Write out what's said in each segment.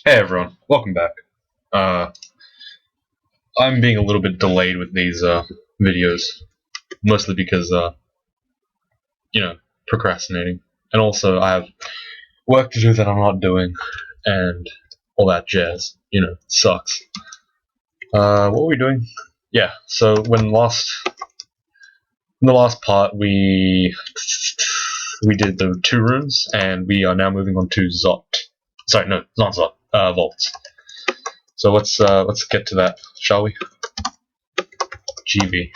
Hey everyone, welcome back. Uh, I'm being a little bit delayed with these videos, mostly because you know, procrastinating, and also I have work to do that I'm not doing, and all that jazz. Sucks. What were we doing? Yeah. So in the last part, we did the two rooms, and we are now moving on to Zot. Sorry, no, not Zot. Vaults. So let's get to that, shall we? GV.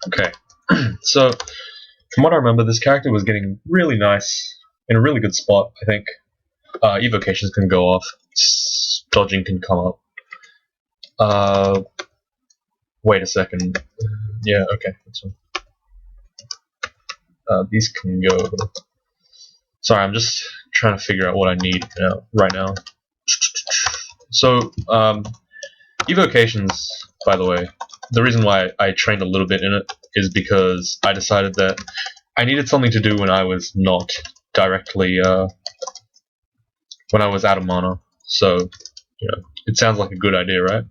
Okay. So, from what I remember, this character was getting really nice in a really good spot. I think evocations can go off, dodging can come up. Wait a second. Yeah, okay. That's fine. These can go. Sorry, I'm just trying to figure out what I need right now. So, evocations, by the way, the reason why I trained a little bit in it is because I decided that I needed something to do when I was not directly, when I was out of mana. So, it sounds like a good idea, right?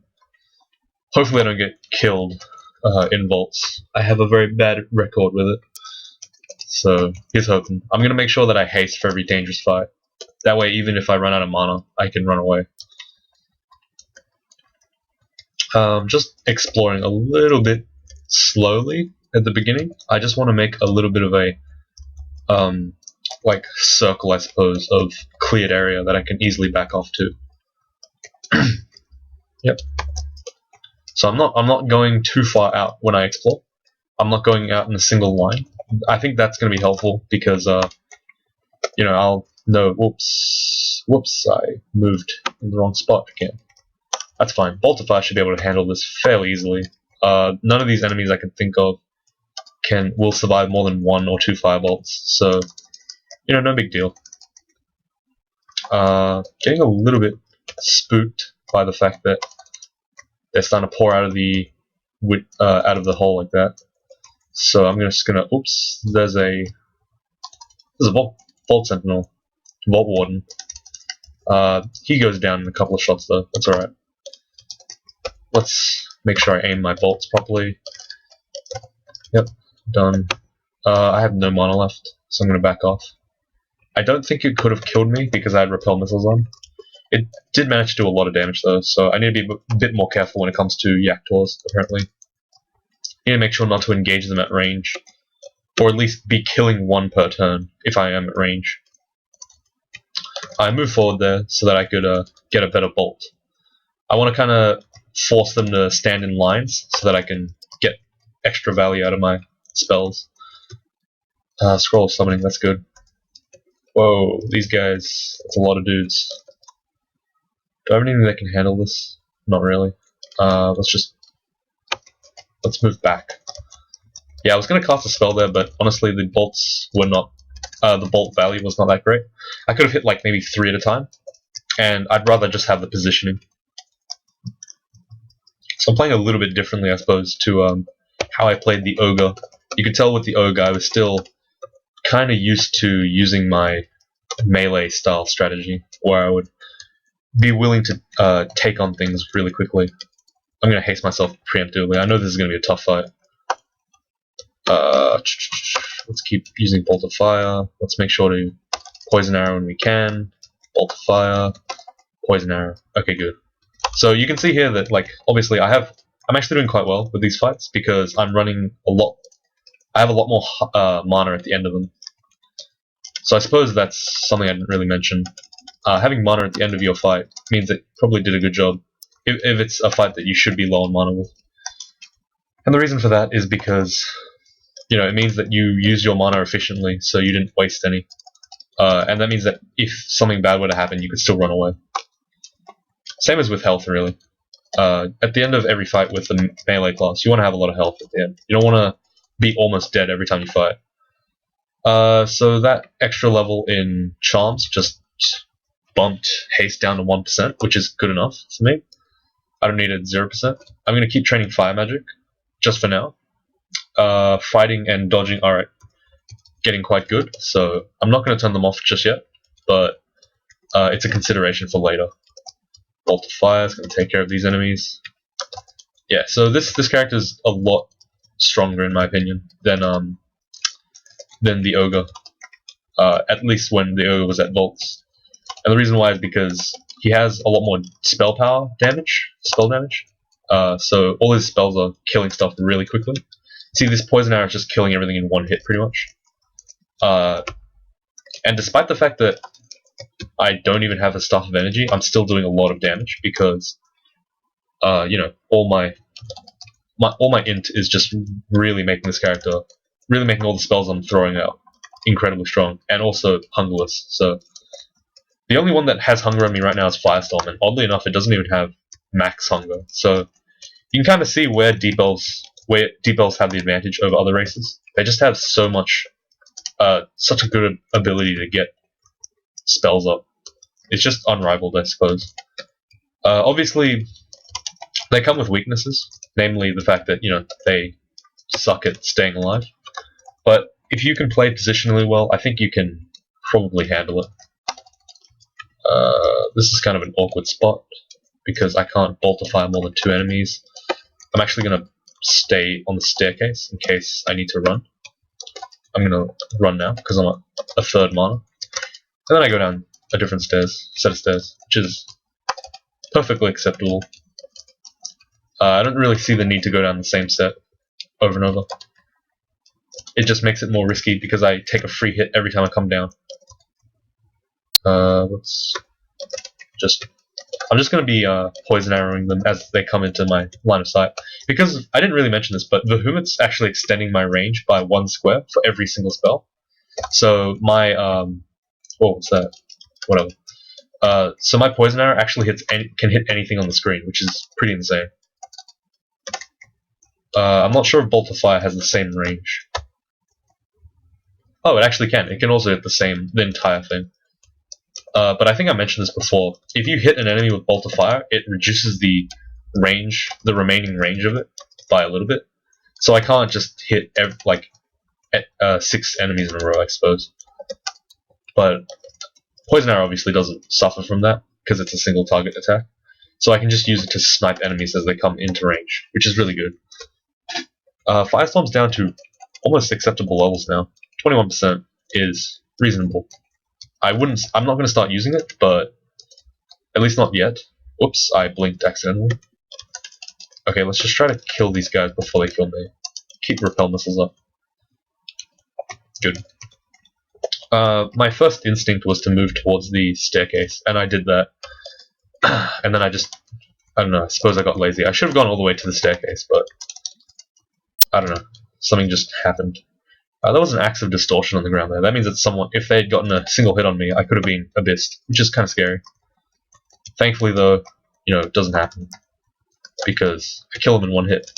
Hopefully I don't get killed in vaults. I have a very bad record with it. So, here's hoping. I'm going to make sure that I haste for every dangerous fight. That way, even if I run out of mana, I can run away. Just exploring a little bit slowly at the beginning. I just want to make a little bit of a like circle, I suppose, of cleared area that I can easily back off to. Yep. So I'm not going too far out when I explore. I'm not going out in a single line. I think that's going to be helpful because I'll know. Whoops! I moved in the wrong spot again. That's fine. Bolt of Fire should be able to handle this fairly easily. None of these enemies I can think of will survive more than 1 or 2 firebolts, so no big deal. Getting a little bit spooked by the fact that they're starting to pour out of the hole like that. So I'm just gonna. Oops! There's a Vault Sentinel, Vault Warden. He goes down in a couple of shots though. That's alright. Let's make sure I aim my bolts properly. Yep, done. I have no mana left, so I'm going to back off. I don't think it could have killed me because I had repel missiles on. It did manage to do a lot of damage though, so I need to be a bit more careful when it comes to Yaktors, apparently. I need to make sure not to engage them at range, or at least be killing one per turn if I am at range. I moved forward there so that I could get a better bolt. I want to kind of force them to stand in lines so that I can get extra value out of my spells. Scroll of Summoning, that's good. Whoa, these guys, that's a lot of dudes. Do I have anything that can handle this? Not really. Let's move back. Yeah, I was going to cast a spell there, but honestly the bolts were not, the bolt value was not that great. I could have hit like maybe 3 at a time, and I'd rather just have the positioning. So I'm playing a little bit differently, I suppose, to how I played the Ogre. You could tell with the Ogre I was still kind of used to using my melee style strategy, where I would be willing to take on things really quickly. I'm going to haste myself preemptively. I know this is going to be a tough fight. Let's keep using Bolt of Fire. Let's make sure to Poison Arrow when we can. Bolt of Fire. Poison Arrow. Okay, good. So you can see here that, like, obviously I'm actually doing quite well with these fights because I'm running a lot. I have a lot more mana at the end of them. So I suppose that's something I didn't really mention. Having mana at the end of your fight means it probably did a good job if it's a fight that you should be low on mana with. And the reason for that is because it means that you use your mana efficiently, so you didn't waste any. And that means that if something bad were to happen, you could still run away. Same as with health, really. At the end of every fight with the melee class, you want to have a lot of health at the end. You don't want to be almost dead every time you fight. So that extra level in Charms just bumped haste down to 1%, which is good enough for me. I don't need it 0%. I'm going to keep training Fire Magic, just for now. Fighting and dodging are getting quite good, so I'm not going to turn them off just yet, but it's a consideration for later. Bolt of Fire is going to take care of these enemies. Yeah, so this character is a lot stronger in my opinion than the Ogre. At least when the Ogre was at Volts. And the reason why is because he has a lot more spell damage. So all his spells are killing stuff really quickly. See, this poison arrow is just killing everything in one hit, pretty much. And despite the fact that I don't even have a Staff of Energy, I'm still doing a lot of damage because, you know, all my int is just really making this character, really making all the spells I'm throwing out incredibly strong, and also hungerless. So the only one that has hunger on me right now is Firestorm, and oddly enough, it doesn't even have max hunger. So you can kind of see where Deep Elves have the advantage over other races. They just have so much, such a good ability to get spells up. It's just unrivaled, I suppose. Obviously, they come with weaknesses, namely the fact that, you know, they suck at staying alive. But if you can play positionally well, I think you can probably handle it. This is kind of an awkward spot because I can't bolt of fire more than 2 enemies. I'm actually going to stay on the staircase in case I need to run. I'm going to run now because I'm at a 3rd mana. And then I go down a different set of stairs, which is perfectly acceptable. I don't really see the need to go down the same set over and over. It just makes it more risky because I take a free hit every time I come down. I'm just going to be poison arrowing them as they come into my line of sight. Because I didn't really mention this, but Vehumet's actually extending my range by 1 square for every single spell. So my what was that? Whatever. So my poison arrow actually can hit anything on the screen, which is pretty insane. I'm not sure if Bolt of Fire has the same range. Oh, it actually can. It can also hit the entire thing. But I think I mentioned this before. If you hit an enemy with Bolt of Fire, it reduces the remaining range of it by a little bit. So I can't just hit 6 enemies in a row, I suppose. But Poison Arrow obviously doesn't suffer from that because it's a single target attack. So I can just use it to snipe enemies as they come into range, which is really good. Firestorm's down to almost acceptable levels now. 21% is reasonable. I'm not going to start using it, but at least not yet. Whoops, I blinked accidentally. Okay, let's just try to kill these guys before they kill me. Keep repel missiles up. Good. My first instinct was to move towards the staircase, and I did that. And then I don't know, I suppose I got lazy. I should have gone all the way to the staircase, but I don't know. Something just happened. There was an axe of distortion on the ground there. That means that if they had gotten a single hit on me, I could have been abyssed, which is kind of scary. Thankfully, though, you know, it doesn't happen because I kill them in 1 hit.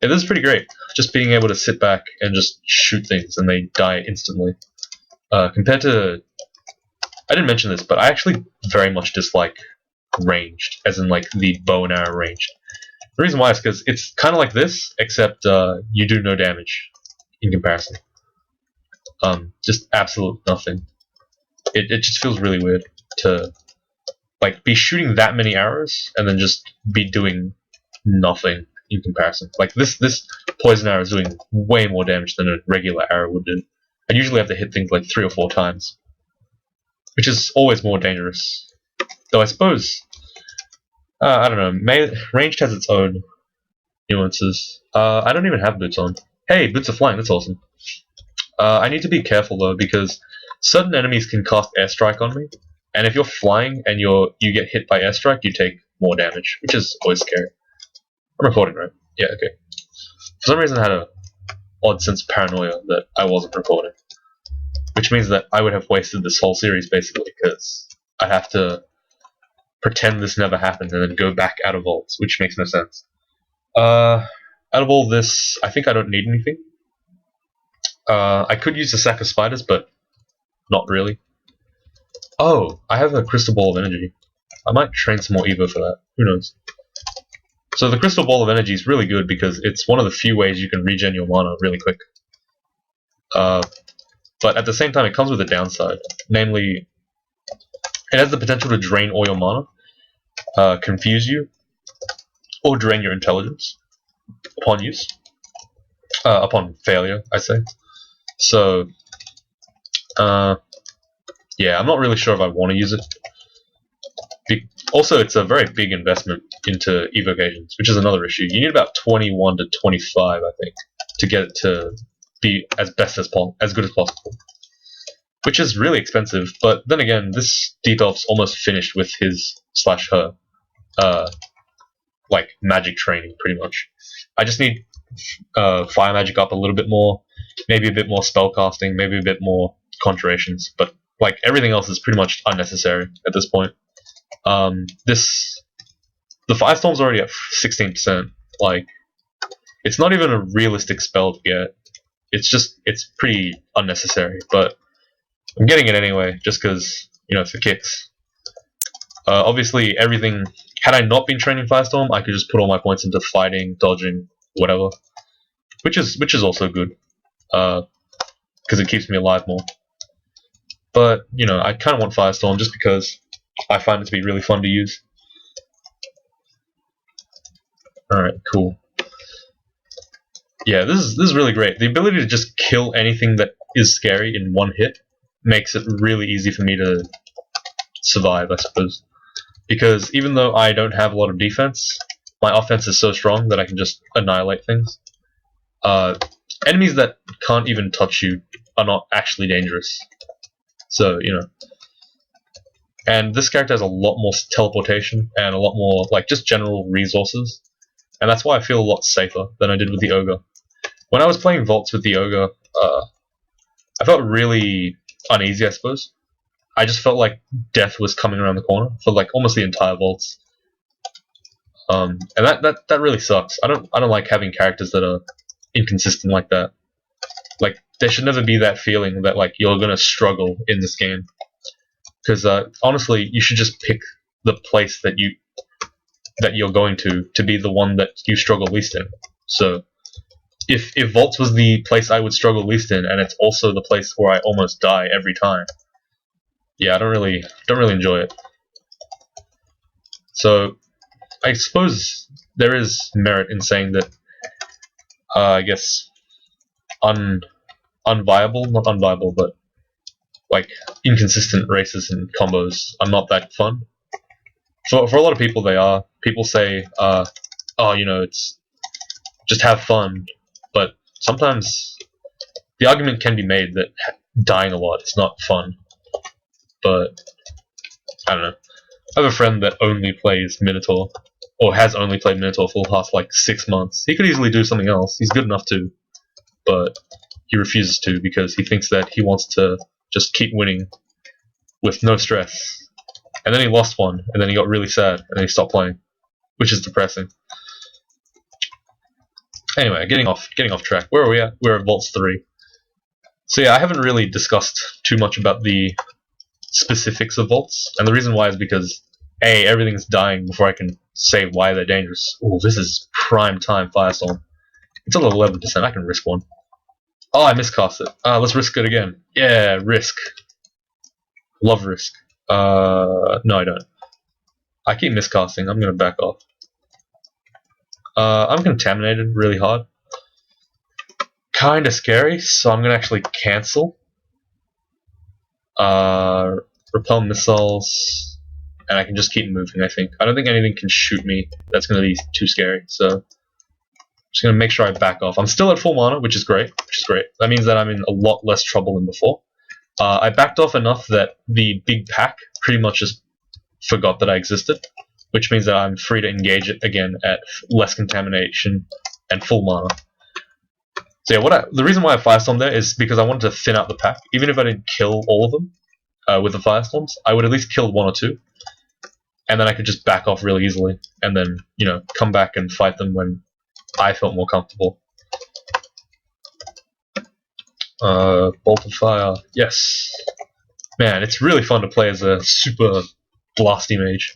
Yeah, this is pretty great. Just being able to sit back and just shoot things and they die instantly. Compared to, I didn't mention this, but I actually very much dislike ranged, as in like the bow and arrow ranged. The reason why is because it's kind of like this, except you do no damage in comparison. Just absolute nothing. It just feels really weird to like be shooting that many arrows and then just be doing nothing in comparison. Like this poison arrow is doing way more damage than a regular arrow would do. I usually have to hit things like 3 or 4 times, which is always more dangerous. Though I suppose, I don't know, ranged has its own nuances. I don't even have boots on. Hey, boots are flying, that's awesome. I need to be careful though, because certain enemies can cast airstrike on me, and if you're flying and you get hit by airstrike, you take more damage, which is always scary. I'm recording, right? Yeah, okay. For some reason I had an odd sense of paranoia that I wasn't recording, which means that I would have wasted this whole series basically, because I'd have to pretend this never happened and then go back out of vaults, which makes no sense. Out of all this, I think I don't need anything. I could use a sack of spiders, but not really. Oh, I have a crystal ball of energy. I might train some more Evo for that. Who knows? So the crystal ball of energy is really good because it's one of the few ways you can regen your mana really quick. But at the same time, it comes with a downside. Namely, It has the potential to drain all your mana, confuse you, or drain your intelligence upon use. Upon failure, I say. So, yeah, I'm not really sure if I want to use it. Also, it's a very big investment into evocations, which is another issue. You need about 21 to 25, I think, to get it to be as good as possible, which is really expensive. But then again, this debuff's almost finished with his / her, like magic training, pretty much. I just need fire magic up a little bit more, maybe a bit more spell casting, maybe a bit more conjurations, but like everything else is pretty much unnecessary at this point. The Firestorm's already at 16%. Like, it's not even a realistic spell to get. It's pretty unnecessary, but I'm getting it anyway, just because, for kicks. Obviously, everything. Had I not been training Firestorm, I could just put all my points into fighting, dodging, whatever, which is also good, because it keeps me alive more. But I kind of want Firestorm just because I find it to be really fun to use. Alright, cool. Yeah, this is really great. The ability to just kill anything that is scary in one hit makes it really easy for me to survive, I suppose. Because even though I don't have a lot of defense, my offense is so strong that I can just annihilate things. Enemies that can't even touch you are not actually dangerous. So, And this character has a lot more teleportation and a lot more, like, just general resources. And that's why I feel a lot safer than I did with the Ogre. When I was playing Vaults with the Ogre, I felt really uneasy, I suppose. I just felt like death was coming around the corner for like almost the entire Vaults. And that really sucks. I don't like having characters that are inconsistent like that. Like, there should never be that feeling that like you're gonna struggle in this game. Because honestly, you should just pick the place that you're going to be the one that you struggle least in. So if Vaults was the place I would struggle least in, and it's also the place where I almost die every time, yeah, I don't really enjoy it. So I suppose there is merit in saying that I guess unviable, not unviable, but like inconsistent races and combos are not that fun. For a lot of people, they are. People say, oh, it's just have fun. But sometimes the argument can be made that dying a lot is not fun. But I don't know. I have a friend that only plays Minotaur, or has only played Minotaur for the past like 6 months. He could easily do something else. He's good enough to, but he refuses to because he thinks that he wants to just keep winning with no stress. And then he lost one, and then he got really sad, and then he stopped playing, which is depressing. Anyway, getting off track. Where are we at? We're at Vaults 3. So yeah, I haven't really discussed too much about the specifics of Vaults, and the reason why is because A, everything's dying before I can say why they're dangerous. Oh, this is prime time Firestorm. It's at 11%, I can risk one. Oh, I miscast it. Let's risk it again. Yeah, risk. Love risk. No, I don't. I keep miscasting. I'm gonna back off. I'm contaminated really hard. Kinda scary, so I'm gonna actually cancel. Repel missiles, and I can just keep moving, I think. I don't think anything can shoot me that's gonna be too scary, so I'm just gonna make sure I back off. I'm still at full mana, which is great. That means that I'm in a lot less trouble than before. I backed off enough that the big pack pretty much just forgot that I existed, which means that I'm free to engage it again at less contamination and full mana. So yeah, the reason why I Firestorm there is because I wanted to thin out the pack. Even if I didn't kill all of them with the Firestorms, I would at least kill 1 or 2, and then I could just back off really easily, and then come back and fight them when I felt more comfortable. Bolt of Fire, yes. Man, it's really fun to play as a super blasty mage.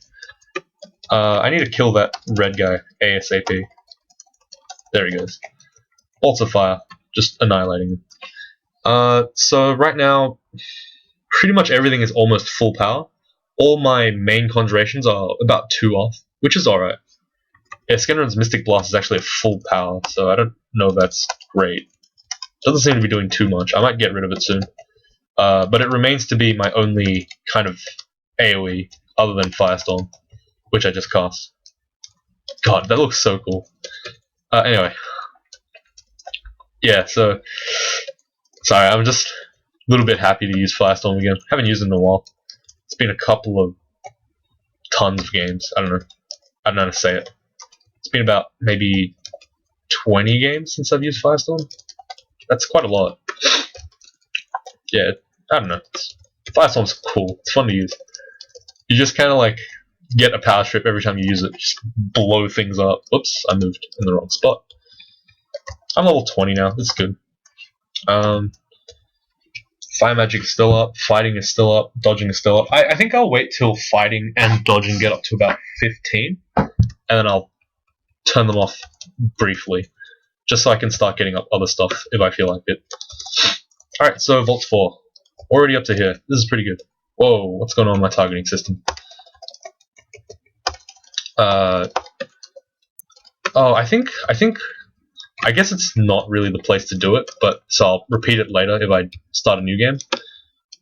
I need to kill that red guy ASAP. There he goes. Bolts of Fire, just annihilating him. So right now, pretty much everything is almost full power, all my main conjurations are about 2 off, which is alright. Yeah, Skenron's Mystic Blast is actually at full power, so I don't know if that's great. Doesn't seem to be doing too much. I might get rid of it soon. But it remains to be my only kind of AoE other than Firestorm, which I just cast. God, that looks so cool. Anyway. Yeah, so... Sorry, I'm just a little bit happy to use Firestorm again. Haven't used it in a while. It's been a couple of tons of games. I don't know how to say it. It's been about maybe 20 games since I've used Firestorm. That's quite a lot. Yeah, I don't know. Firestorm's cool. It's fun to use. You just kind of like get a power strip every time you use it. Just blow things up. Oops, I moved in the wrong spot. I'm level 20 now. That's good. Fire magic is still up. Fighting is still up. Dodging is still up. I think I'll wait till fighting and dodging get up to about 15, and then I'll turn them off briefly, just so I can start getting up other stuff if I feel like it. Alright, so Vault 4. Already up to here. This is pretty good. Whoa, what's going on in my targeting system? Oh, I guess it's not really the place to do it, but so I'll repeat it later if I start a new game.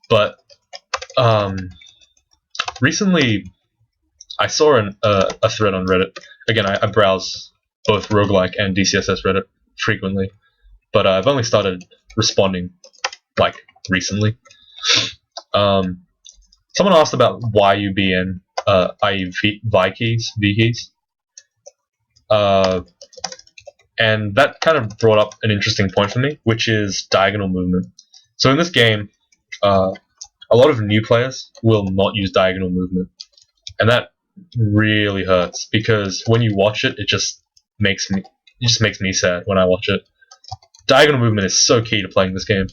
But recently I saw a thread on Reddit. Again, I browse both roguelike and DCSS Reddit frequently, but I've only started responding like recently. Someone asked about YUBN, i.e. V keys. And that kind of brought up an interesting point for me, which is diagonal movement. So in this game, a lot of new players will not use diagonal movement, and that really hurts because when you watch it, it just makes me sad when I watch it. Diagonal movement is so key to playing this game.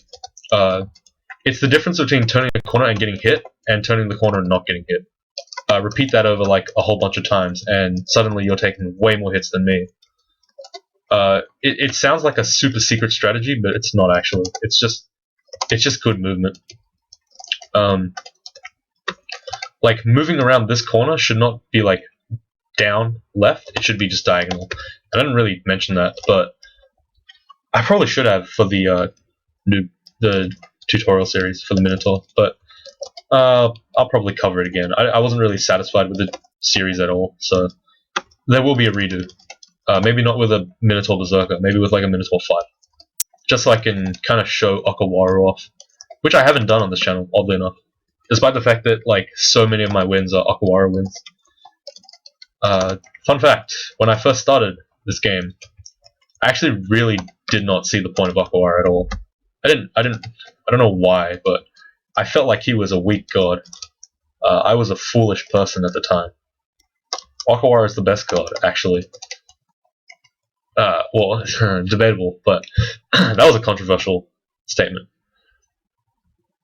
It's the difference between turning a corner and getting hit, and turning the corner and not getting hit. Repeat that over like a whole bunch of times, and suddenly you're taking way more hits than me. It sounds like a super secret strategy, but it's not actually. It's just good movement. Like moving around this corner should not be like down left. It should be just diagonal. I didn't really mention that, but I probably should have for the tutorial series for the Minotaur. But I'll probably cover it again. I wasn't really satisfied with the series at all, so there will be a redo. Maybe not with a Minotaur Berserker, maybe with like a Minotaur 5. Just so I can kind of show Okawaru off, which I haven't done on this channel, oddly enough. Despite the fact that like so many of my wins are Okawaru wins. Fun fact, when I first started this game, I actually really did not see the point of Okawaru at all. I don't know why, but I felt like he was a weak god. I was a foolish person at the time. Okawaru is the best god, actually. Well, debatable, but that was a controversial statement.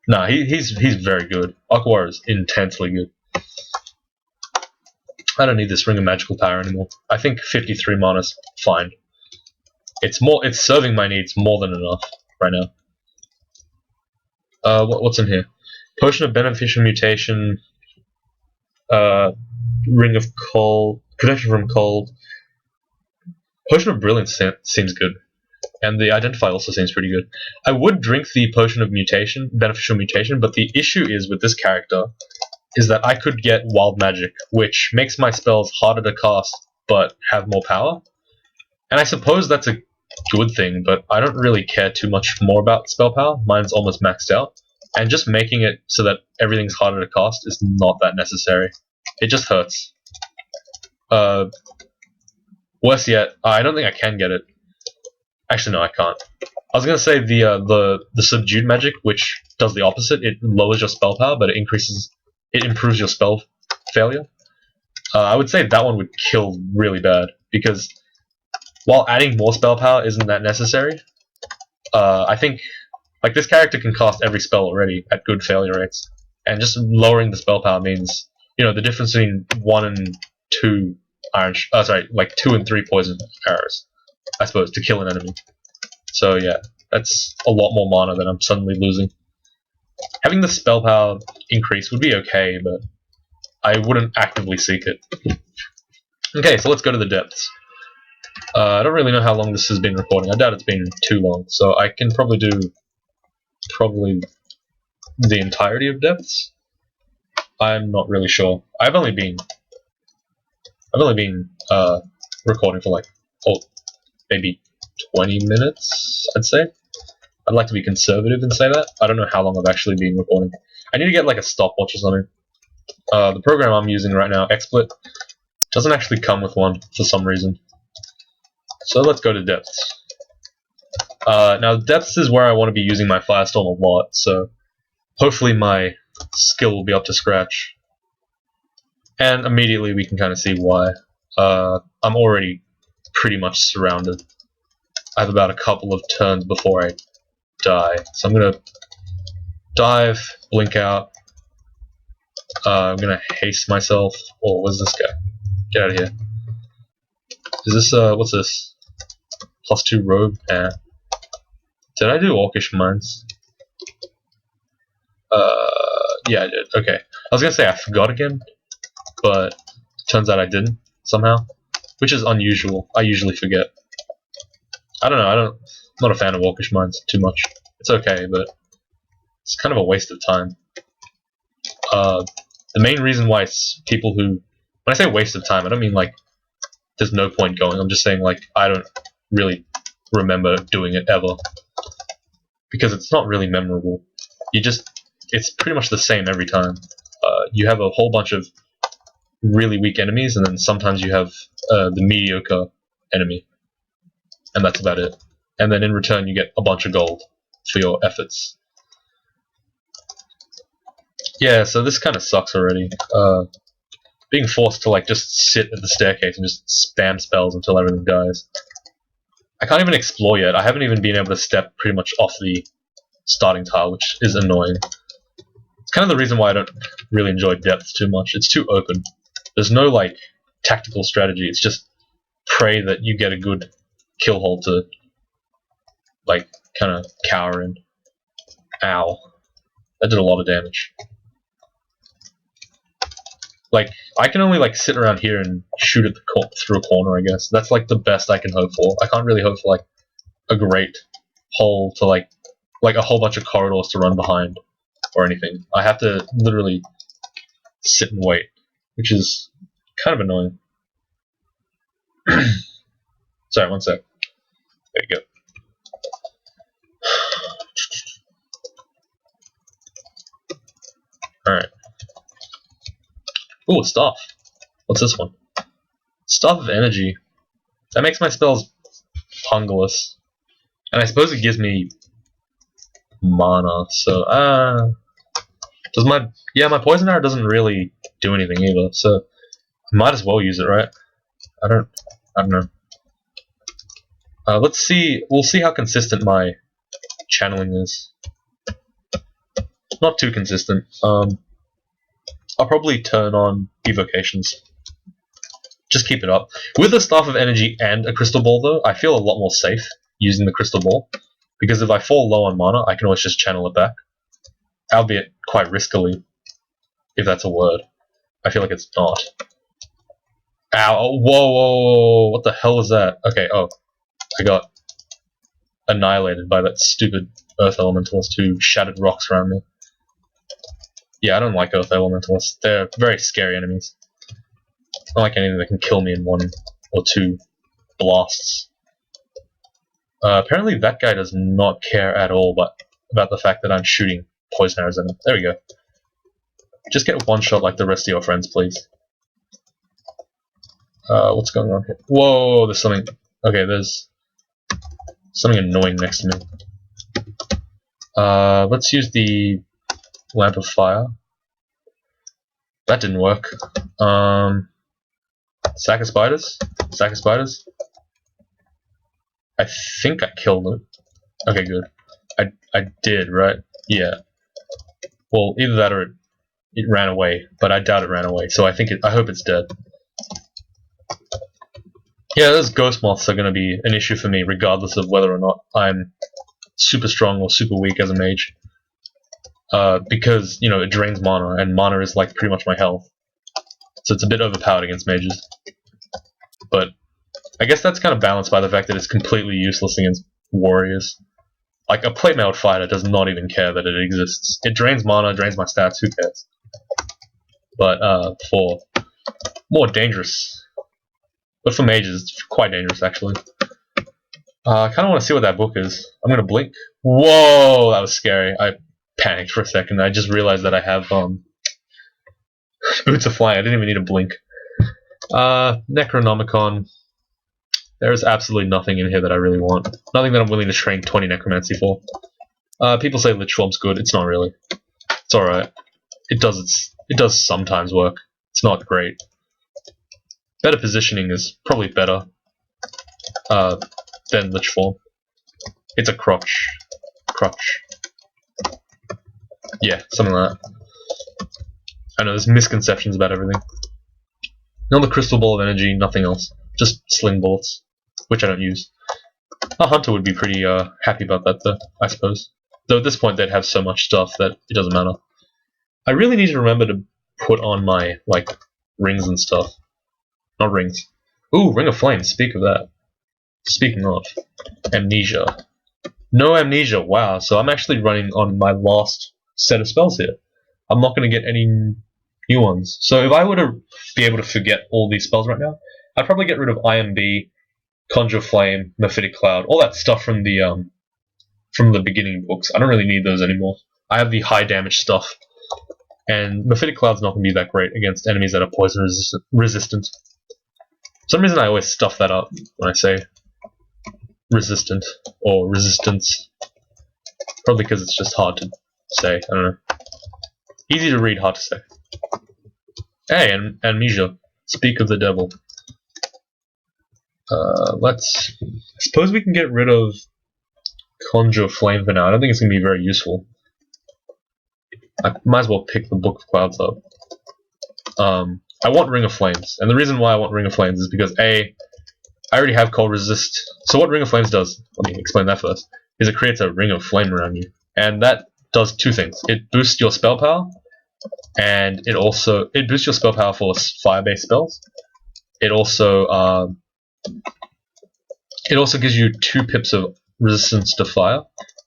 Nah, he's very good. Okawaru is intensely good. I don't need this Ring of Magical Power anymore. I think 53 mana's fine. It's serving my needs more than enough right now. What's in here? Potion of Beneficial Mutation, Ring of Cold, Protection from Cold. Potion of Brilliance seems good, and the Identify also seems pretty good. I would drink the Potion of Mutation, Beneficial Mutation, but the issue is with this character is that I could get Wild Magic, which makes my spells harder to cast but have more power. And I suppose that's a good thing, but I don't really care too much more about spell power. Mine's almost maxed out, and just making it so that everything's harder to cast is not that necessary. It just hurts. Worse yet, I don't think I can get it. Actually, no, I can't. I was gonna say the Subdued Magic, which does the opposite. It lowers your spell power, but it improves your spell failure. I would say that one would kill really bad, because while adding more spell power isn't that necessary, I think like this character can cast every spell already at good failure rates, and just lowering the spell power means, you know, the difference between 1 and 2 like 2 and 3 poison arrows, I suppose, to kill an enemy. So yeah, that's a lot more mana than I'm suddenly losing. Having the spell power increase would be okay, but I wouldn't actively seek it. Okay, so let's go to the depths. I don't really know how long this has been recording. I doubt it's been too long, so I can probably do the entirety of depths. I'm not really sure. I've only been recording for like maybe 20 minutes, I'd say. I'd like to be conservative and say that. I don't know how long I've actually been recording. I need to get like a stopwatch or something. The program I'm using right now, XSplit, doesn't actually come with one for some reason. So let's go to depths. Now depths is where I want to be using my Firestorm a lot, so hopefully my skill will be up to scratch. And immediately we can kind of see why. I'm already pretty much surrounded. I have about a couple of turns before I die. So I'm gonna dive, blink out. I'm gonna haste myself. Oh, where's this guy? Get out of here. Is this, what's this? +2 robe? Did I do Orcish Mines? Yeah, I did. Okay. I was gonna say I forgot again, but turns out I didn't somehow, which is unusual. I usually forget. I don't know. I'm not a fan of Orcish Mines too much. It's okay, but it's kind of a waste of time. The main reason why it's people who, when I say waste of time, I don't mean like there's no point going. I'm just saying like I don't really remember doing it ever because it's not really memorable. It's pretty much the same every time. You have a whole bunch of really weak enemies, and then sometimes you have the mediocre enemy, and that's about it. And then in return, you get a bunch of gold for your efforts. Yeah, so this kind of sucks already. Being forced to like just sit at the staircase and just spam spells until everything dies. I can't even explore yet. I haven't even been able to step pretty much off the starting tile, which is annoying. It's kind of the reason why I don't really enjoy depths too much. It's too open. There's no like tactical strategy. It's just pray that you get a good kill hold to like kind of cower in. Ow. That did a lot of damage. Like, I can only like sit around here and shoot at through a corner, I guess. That's like the best I can hope for. I can't really hope for like a great hole to like a whole bunch of corridors to run behind or anything. I have to literally sit and wait, which is kind of annoying. Sorry, one sec. There you go. Alright. Ooh, Staff. What's this one? Staff of Energy. That makes my spells hungerless. And I suppose it gives me mana, so, does my Poison Arrow doesn't really do anything either, so I might as well use it, right? I don't know. Let's see, we'll see how consistent my channeling is. Not too consistent. I'll probably turn on evocations. Just keep it up. With a Staff of Energy and a Crystal Ball, though, I feel a lot more safe using the Crystal Ball, because if I fall low on mana, I can always just channel it back. Albeit quite riskily, if that's a word. I feel like it's not. Ow, oh, whoa, what the hell is that? Okay, oh, I got annihilated by that stupid Earth Elementalist who shattered rocks around me. Yeah, I don't like Earth Elementalists. They're very scary enemies. I don't like anything that can kill me in 1 or 2 blasts. Apparently that guy does not care at all about the fact that I'm shooting poison arrows at him. There we go. Just get one shot like the rest of your friends, please. What's going on here? Whoa, there's something... Okay, there's something annoying next to me. Let's use the Lamp of Fire. That didn't work. Sack of Spiders? Sack of Spiders? I think I killed it. Okay, good. I did, right? Yeah. Well, either that or it ran away, but I doubt it ran away, so I hope it's dead. Yeah, those ghost moths are going to be an issue for me, regardless of whether or not I'm super strong or super weak as a mage. Because, you know, it drains mana, and mana is like pretty much my health. so it's a bit overpowered against mages. But I guess that's kind of balanced by the fact that it's completely useless against warriors. Like, a plate-mailed fighter does not even care that it exists. It drains mana, drains my stats, who cares? But for more dangerous, but for mages, it's quite dangerous actually. I kind of want to see what that book is. I'm gonna blink. Whoa, that was scary. I panicked for a second. I just realized that I have boots of flying. I didn't even need to blink. Necronomicon. There is absolutely nothing in here that I really want. Nothing that I'm willing to train 20 necromancy for. People say Lich Swarm's good. It's not really. It's alright. It does sometimes work. It's not great. Better positioning is probably better than Lich Form. It's a crotch. Yeah, something like that. I know there's misconceptions about everything. Another crystal ball of energy, nothing else. Just sling bullets, which I don't use. A hunter would be pretty happy about that though, I suppose. Though at this point they'd have so much stuff that it doesn't matter. I really need to remember to put on my, like, rings and stuff. Not rings. Ooh, Ring of Flame, speak of that. Speaking of, Amnesia. No Amnesia, wow, so I'm actually running on my last set of spells here. I'm not going to get any new ones. So if I were to be able to forget all these spells right now, I'd probably get rid of IMB, Conjure Flame, Mephitic Cloud, all that stuff from the beginning books. I don't really need those anymore. I have the high damage stuff. And Mephitic Cloud's not going to be that great against enemies that are poison resistant. For some reason I always stuff that up when I say resistant or resistance. Probably because it's just hard to say, I don't know. Easy to read, hard to say. Hey, and Amnesia. Speak of the devil. I suppose we can get rid of Conjure Flame for now. I don't think it's going to be very useful. I might as well pick the Book of Clouds up. I want Ring of Flames, and the reason why I want Ring of Flames is because I already have Cold Resist. So what Ring of Flames does, let me explain that first, is it creates a Ring of Flame around you. And that does two things. It boosts your spell power, and it boosts your spell power for fire-based spells. It also gives you 2 pips of resistance to fire,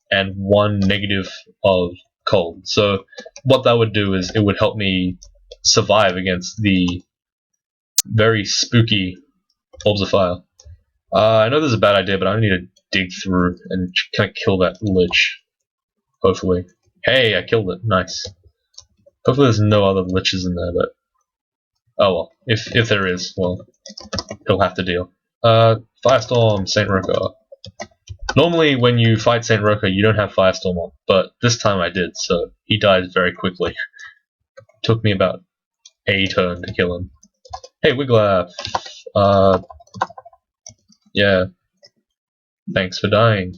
and 1 negative of cold. So what that would do is it would help me survive against the very spooky Orbs of Fire. I know this is a bad idea, but I need to dig through and kind of kill that Lich. Hopefully. Hey, I killed it. Nice. Hopefully there's no other Liches in there, but... oh well. If there is, well, he'll have to deal. Firestorm, Saint Roka. Normally, when you fight Saint Roka, you don't have Firestorm on, but this time I did, so he died very quickly. Took me about a turn to kill him. Hey, Wiglaf! Yeah. Thanks for dying.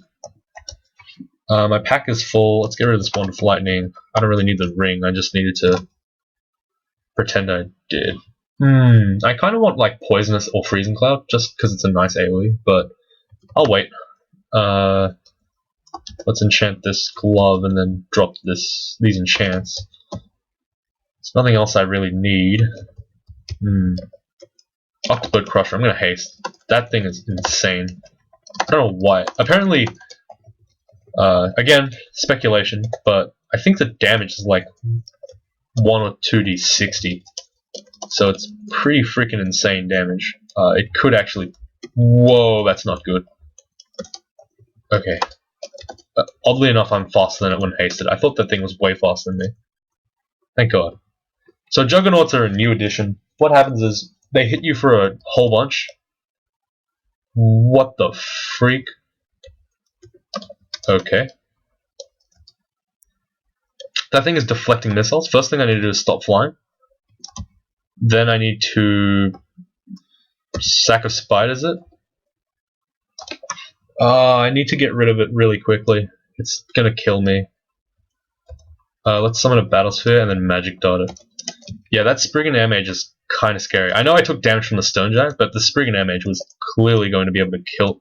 My pack is full. Let's get rid of this Wand of Lightning. I don't really need the ring, I just needed to pretend I did. I kind of want, like, Poisonous or Freezing Cloud, just because it's a nice AoE, but I'll wait. Let's enchant this glove and then drop these enchants. There's nothing else I really need. Octobird Crusher, I'm gonna haste. That thing is insane. I don't know why. Apparently, again, speculation, but I think the damage is like 1 or 2d60. So it's pretty freaking insane damage. It could actually... whoa, that's not good. Okay. Oddly enough, I'm faster than it when hasted. I thought that thing was way faster than me. Thank God. So Juggernauts are a new addition. What happens is, they hit you for a whole bunch. What the freak? Okay. That thing is deflecting missiles. First thing I need to do is stop flying. Then I need to... Sack of Spiders it. I need to get rid of it really quickly. It's gonna kill me. Let's summon a Battlesphere and then Magic Dot it. Yeah, that Spriggan Air Mage is kind of scary. I know I took damage from the Stone Giant, but the Spriggan Air Mage was clearly going to be able to kill...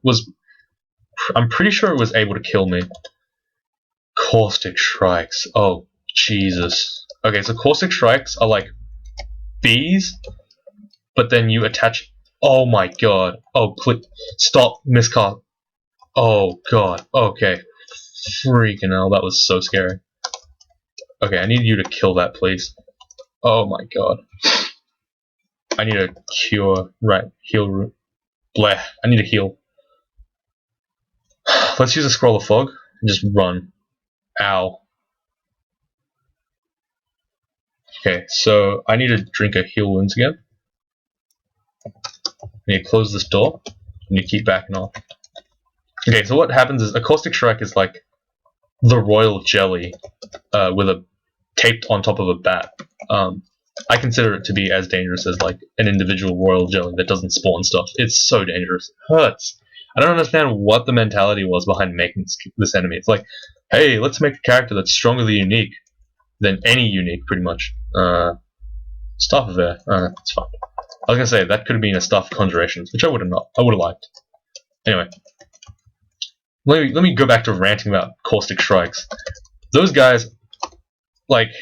I'm pretty sure it was able to kill me. Caustic Strikes. Oh, Jesus. Okay, so Caustic Strikes are like bees, but then you attach. Oh my god! Oh, stop, miscast. Oh god. Okay. Freaking hell, that was so scary. Okay, I need you to kill that, please. Oh my god. I need a cure. Right, heal root. Bleh. I need a heal. Let's use a scroll of fog and just run. Ow. Okay, so I need to drink a heal wounds again. I need to close this door. I need to keep backing off. Okay, so what happens is a caustic strike is like the royal jelly with a taped on top of a bat. I consider it to be as dangerous as like an individual royal jelly that doesn't spawn stuff. It's so dangerous. It hurts. I don't understand what the mentality was behind making this enemy. It's like, hey, let's make a character that's stronger than any unique, pretty much. Staff of Air. It's fine. I was gonna say that could have been a Staff of Conjurations, which I would have liked. Anyway, let me go back to ranting about caustic strikes. Those guys, like,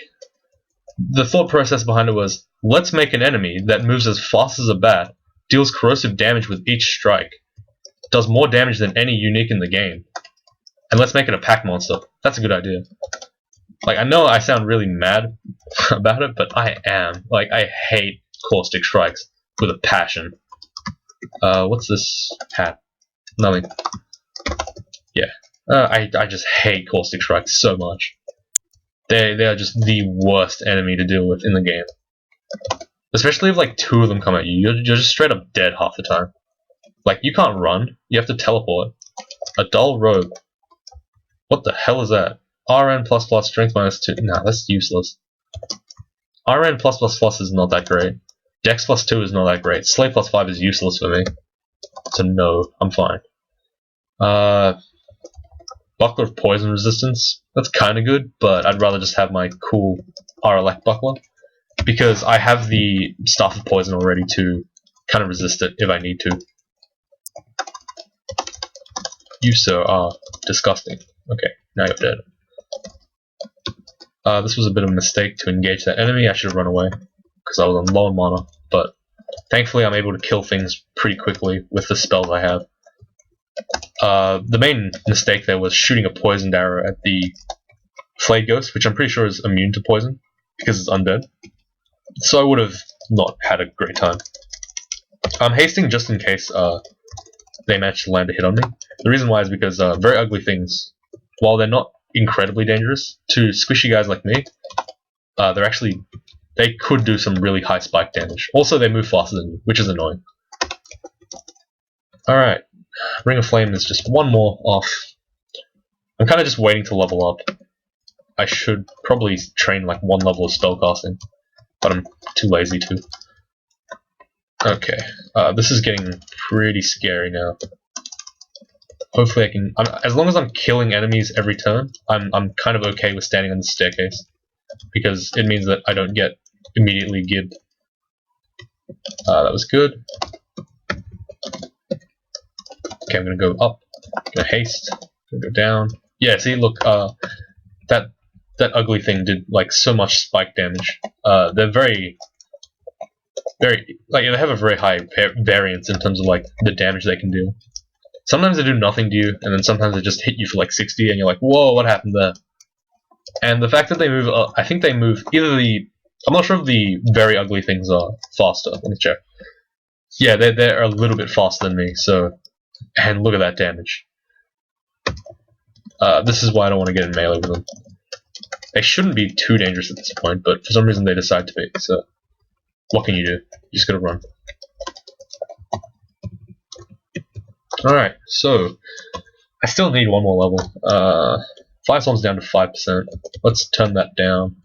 the thought process behind it was, let's make an enemy that moves as fast as a bat, deals corrosive damage with each strike, does more damage than any unique in the game, and let's make it a pack monster. That's a good idea. Like, I know I sound really mad about it, but I am. Like, I hate caustic strikes with a passion. What's this hat? Nothing. Yeah. I just hate caustic strikes so much. They are just the worst enemy to deal with in the game. Especially if like two of them come at you. You're just straight up dead half the time. Like, you can't run. You have to teleport. A dull robe. What the hell is that? RN++ strength -2. Nah, that's useless. RN+++ is not that great. Dex +2 is not that great. Slay +5 is useless for me. So no, I'm fine. Buckler of Poison Resistance. That's kind of good, but I'd rather just have my cool RLX Buckler. Because I have the Staff of Poison already to kind of resist it if I need to. You, sir, are disgusting. Okay, now you're dead. This was a bit of a mistake to engage that enemy. I should have run away because I was on low mana, but thankfully I'm able to kill things pretty quickly with the spells I have. The main mistake there was shooting a poisoned arrow at the Flayed Ghost, which I'm pretty sure is immune to poison because it's undead. So I would have not had a great time. I'm hasting just in case they manage to land a hit on me. The reason why is because very ugly things, while they're not incredibly dangerous to squishy guys like me, they could do some really high spike damage. Also, they move faster than you, which is annoying. Alright, Ring of Flame is just one more off. I'm kind of just waiting to level up. I should probably train like one level of spellcasting, but I'm too lazy to. Okay, this is getting pretty scary now. Hopefully I can, as long as I'm killing enemies every turn, I'm kind of okay with standing on the staircase, because it means that I don't get immediately gibbed. That was good. Okay, I'm gonna go up, gonna haste, gonna go down. Yeah, see, look, that ugly thing did like so much spike damage. They're very, like, they have a very high variance in terms of like the damage they can do. Sometimes they do nothing to you, and then sometimes they just hit you for like 60, and you're like, whoa, what happened there? And the fact that they move, I think they move either I'm not sure if the very ugly things are faster. Let me check. Yeah, they're a little bit faster than me. So, and look at that damage. This is why I don't want to get in melee with them. They shouldn't be too dangerous at this point, but for some reason they decide to be. So, what can you do? You just gotta run. Alright, so I still need one more level. Fire Storm's down to 5%. Let's turn that down.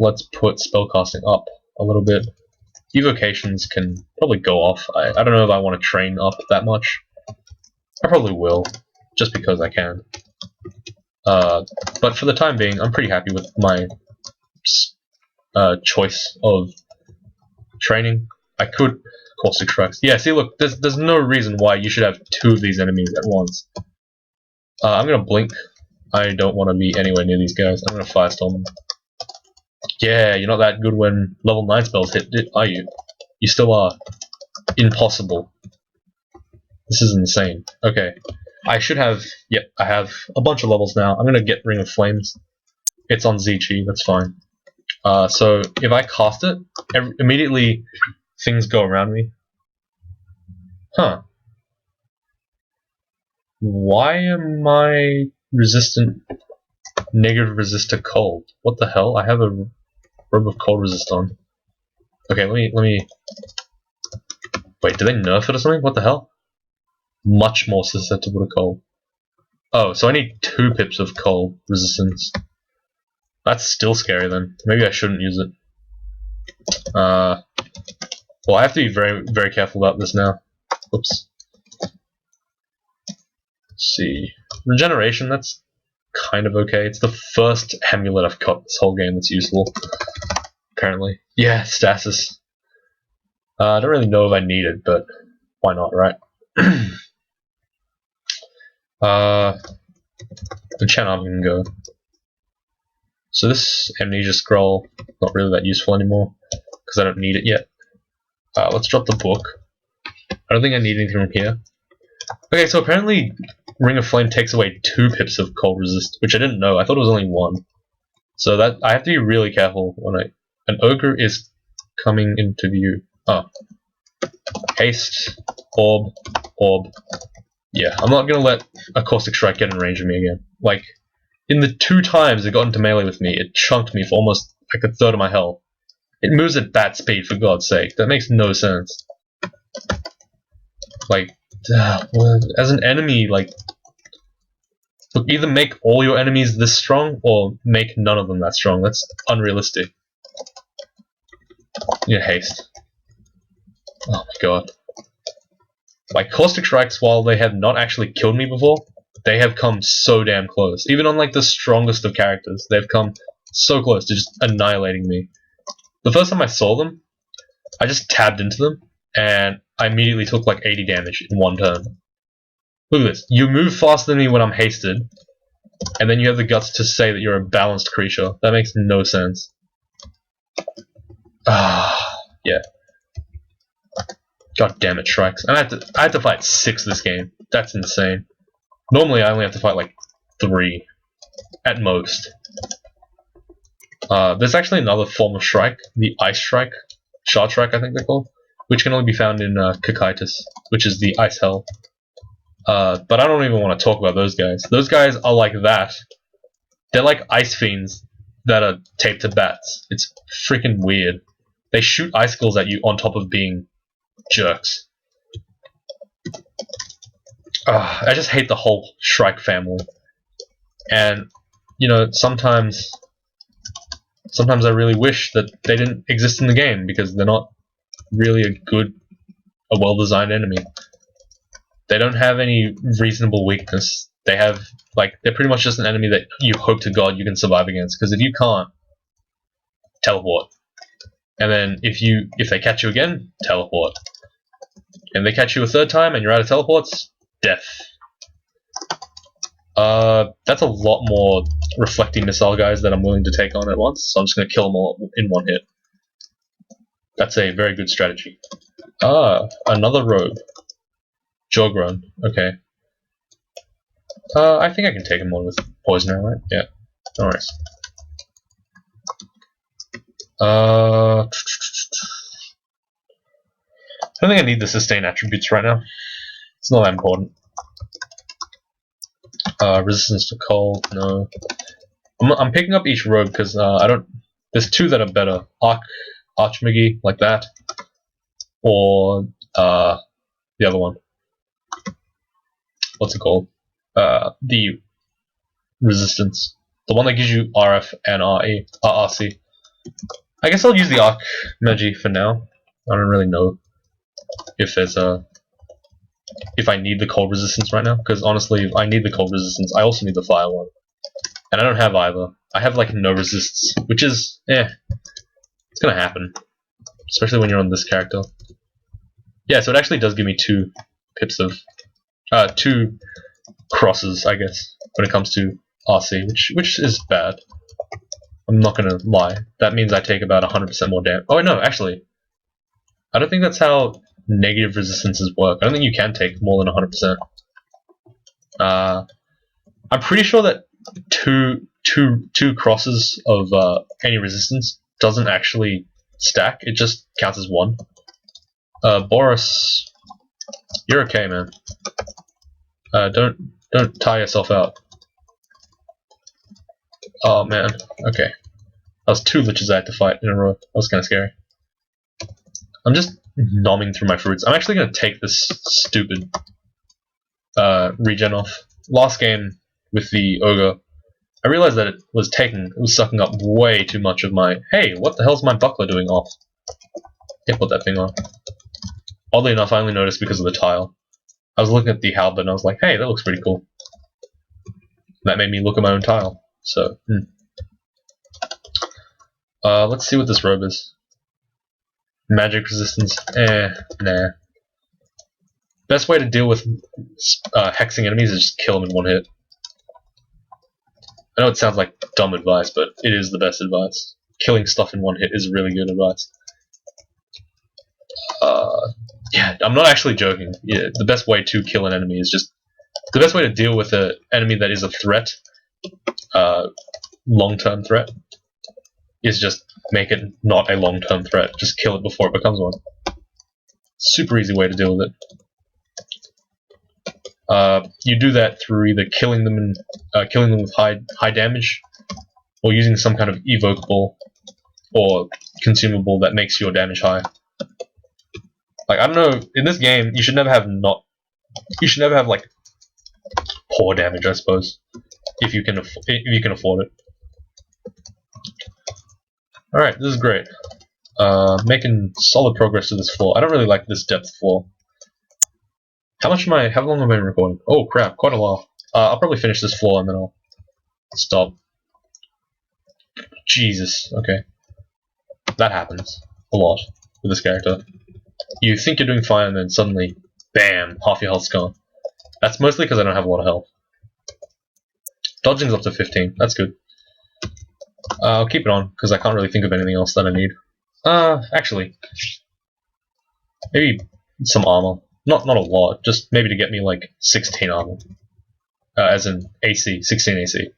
Let's put spellcasting up a little bit. Evocations can probably go off. I don't know if I want to train up that much. I probably will, just because I can. But for the time being, I'm pretty happy with my choice of training. I could caustic strikes. Yeah, see, look, there's no reason why you should have two of these enemies at once. I'm gonna blink. I don't want to be anywhere near these guys. I'm gonna firestorm them. Yeah, you're not that good when level 9 spells hit, are you? You still are impossible. This is insane. Okay. I should have... Yep, I have a bunch of levels now. I'm gonna get Ring of Flames. It's on ZG, that's fine. So if I cast it, immediately things go around me. Huh. Why am I resistant... Negative resist to cold? What the hell? I have a robe of cold resist on. Okay, let me... Wait, do they nerf it or something? What the hell? Much more susceptible to cold. Oh, so I need 2 pips of cold resistance. That's still scary then. Maybe I shouldn't use it. Well, I have to be very, very careful about this now. Oops. Let's see. Regeneration, that's kind of okay. It's the first amulet I've got this whole game that's useful. Apparently. Yeah, stasis. I don't really know if I need it, but why not, right? The channel can go. So this amnesia scroll, not really that useful anymore, because I don't need it yet. Let's drop the book. I don't think I need anything from here. Okay, so apparently Ring of Flame takes away 2 pips of cold resist, which I didn't know. I thought it was only 1. So that I have to be really careful when an ogre is coming into view. Oh. Haste, orb, orb. Yeah, I'm not gonna let a caustic strike get in range of me again. Like, in the 2 times it got into melee with me, it chunked me for almost like a third of my health. It moves at bat speed, for God's sake. That makes no sense. Like, as an enemy, like, look, either make all your enemies this strong, or make none of them that strong. That's unrealistic. Yeah, haste. Oh my god. Like, caustic strikes, while they have not actually killed me before, they have come so damn close. Even on, like, the strongest of characters, they've come so close to just annihilating me. The first time I saw them, I just tabbed into them, and I immediately took like 80 damage in 1 turn. Look at this. You move faster than me when I'm hasted, and then you have the guts to say that you're a balanced creature. That makes no sense. Yeah. God damn it, strikes. And I had to fight 6 this game. That's insane. Normally I only have to fight like 3 at most. There's actually another form of strike, the ice strike, shard strike I think they're called, which can only be found in Cocytus, which is the ice hell. But I don't even want to talk about those guys. Those guys are like that. They're like ice fiends that are taped to bats. It's freaking weird. They shoot icicles at you on top of being jerks. I just hate the whole Shrike family. And, you know, sometimes I really wish that they didn't exist in the game, because they're not really a well-designed enemy. They don't have any reasonable weakness. They're pretty much just an enemy that you hope to God you can survive against, because if you can't, teleport. And then if they catch you again, teleport. And they catch you a 3rd time and you're out of teleports, death. That's a lot more reflecting missile guys that I'm willing to take on at once, so I'm just going to kill them all in 1 hit. That's a very good strategy. Another rogue. Jawgrun, okay. I think I can take him on with poison arrow, right? Yeah, no worries. I don't think I need the sustain attributes right now. It's not that important. Resistance to cold, no. I'm picking up each rogue because there's 2 that are better. Archmagi, like that, or the other one. What's it called? The resistance. The one that gives you RF and RC. I guess I'll use the Archmagi for now. I don't really know if I need the cold resistance right now, because honestly, if I need the cold resistance, I also need the fire one. And I don't have either. I have like no resists, which is, it's gonna happen. Especially when you're on this character. Yeah, so it actually does give me 2 pips of, 2 crosses, I guess, when it comes to RC, which is bad. I'm not gonna lie. That means I take about 100% more damage. Oh no, actually, I don't think that's how negative resistances work. I don't think you can take more than 100%. I'm pretty sure that two crosses of any resistance doesn't actually stack. It just counts as one. Boris, you're okay, man. Don't tire yourself out. Oh man, okay. That was 2 liches I had to fight in a row. That was kind of scary. I'm just nomming through my fruits. I'm actually going to take this stupid regen off. Last game with the ogre, I realized that it was sucking up way too much of my, hey, what the hell's my buckler doing off? Yeah, put that thing on. Oddly enough, I only noticed because of the tile. I was looking at the halberd and I was like, hey, that looks pretty cool. That made me look at my own tile. So, let's see what this robe is. Magic resistance, nah. Best way to deal with hexing enemies is just kill them in one hit. I know it sounds like dumb advice, but it is the best advice. Killing stuff in one hit is really good advice. Yeah, I'm not actually joking. Yeah, the best way to kill an enemy is just... The best way to deal with an enemy that is a threat, long-term threat, is just make it not a long-term threat. Just kill it before it becomes one. Super easy way to deal with it. You do that through either killing them with high damage, or using some kind of evocable or consumable that makes your damage high. Like, I don't know, in this game you should never have like poor damage, I suppose, if you can afford it. All right, this is great. Making solid progress to this floor. I don't really like this depth floor. How long have I been recording? Oh crap, quite a while. I'll probably finish this floor and then I'll stop. Jesus, okay. That happens a lot with this character. You think you're doing fine and then suddenly, bam, half your health's gone. That's mostly because I don't have a lot of health. Dodging's up to 15, that's good. I'll keep it on, because I can't really think of anything else that I need. Actually, maybe some armor. Not a lot, just maybe to get me like 16 armor. As in AC, 16 AC.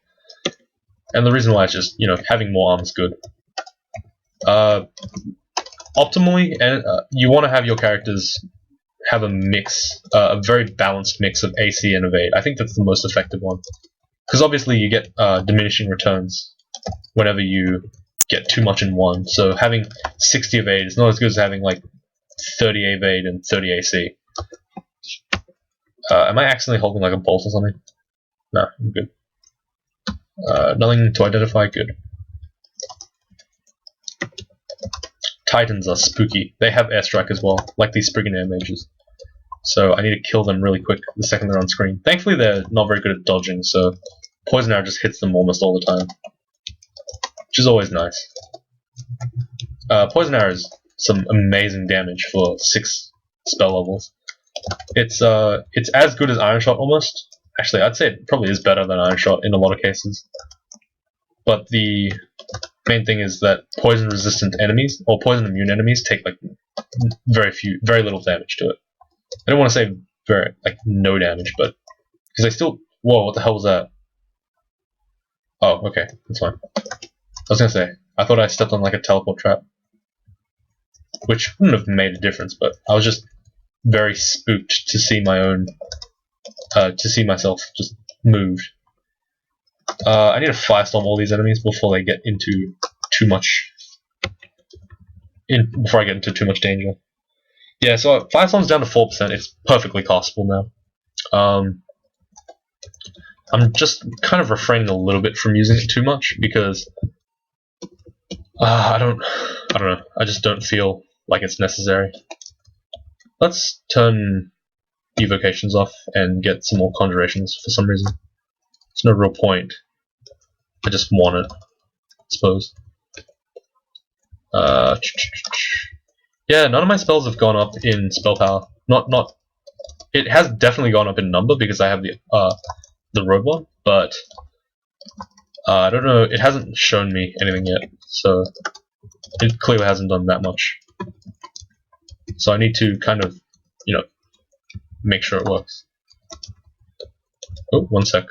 And the reason why is just, having more armor is good. Optimally, you want to have your characters have a mix, a very balanced mix of AC and evade. I think that's the most effective one. Because obviously you get diminishing returns whenever you get too much in one. So having 60 evade is not as good as having like 30 evade and 30 AC. Am I accidentally holding like a bolt or something? No, I'm good. Nothing to identify, good. Titans are spooky. They have airstrike as well, like these Spriggan mages. So I need to kill them really quick the second they're on screen. Thankfully they're not very good at dodging, so poison arrow just hits them almost all the time. Which is always nice. Poison arrow is some amazing damage for 6 spell levels. It's as good as Iron Shot almost. Actually, I'd say it probably is better than Iron Shot in a lot of cases. But the main thing is that poison resistant enemies or poison immune enemies take like very little damage to it. I don't want to say no damage, but because they still. Whoa, what the hell was that? Oh, okay, that's fine. I was gonna say, I thought I stepped on like a teleport trap, which wouldn't have made a difference, but I was just very spooked to see my own, to see myself just moved. I need to firestorm all these enemies before they get into too much. Before I get into too much danger. Yeah, so firestorm's down to 4%. It's perfectly castable now. I'm just kind of refraining a little bit from using it too much because I don't know. I just don't feel like it's necessary. Let's turn evocations off and get some more conjurations for some reason. There's no real point. I just want it, I suppose. Yeah, none of my spells have gone up in spell power. Not. It has definitely gone up in number because I have the robe one, but I don't know. It hasn't shown me anything yet, so it clearly hasn't done that much. So I need to kind of, make sure it works. Oh, one sec.